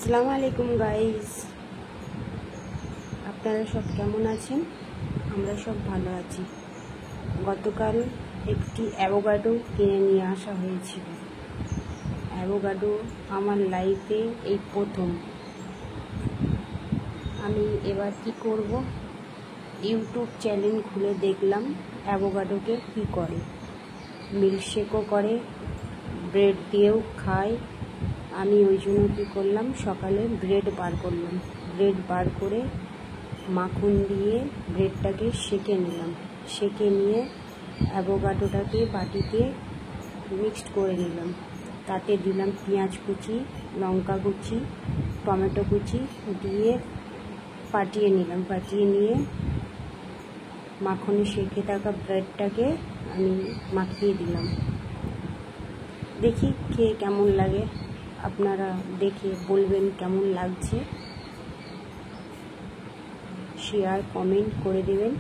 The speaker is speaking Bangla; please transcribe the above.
আসসালামু আলাইকুম গাইস, আপনারা সব কেমন আছেন? আমরা সব ভালো আছি। গতকাল একটি অ্যাভোকাডো কিনে নিয়ে আসা হয়েছিল। অ্যাভোকাডো আমার লাইফে এই প্রথম। আমি এবার কি করব, ইউটিউব চ্যানেল খুলে দেখলাম অ্যাভোকাডোকে কি করে, মিল্কশেকও করে, ব্রেড দিয়েও খায়। আমি ওই জন্য কী করলাম, সকালে ব্রেড বার করলাম। ব্রেড বার করে মাখন দিয়ে ব্রেডটাকে সেঁকে নিলাম। সেঁকে নিয়ে অ্যাভোকাডোটাকে বাটিতে মিক্সড করে নিলাম। তাতে দিলাম পেঁয়াজ কুচি, লঙ্কা কুচি, টমেটো কুচি দিয়ে পাটিয়ে নিলাম। পাটিয়ে নিয়ে মাখনে সেঁকে থাকা ব্রেডটাকে আমি মাখিয়ে দিলাম। দেখি খেয়ে কেমন লাগে, আপনারা দেখে বলবেন কেমন লাগছে। শেয়ার কমেন্ট করে দেবেন।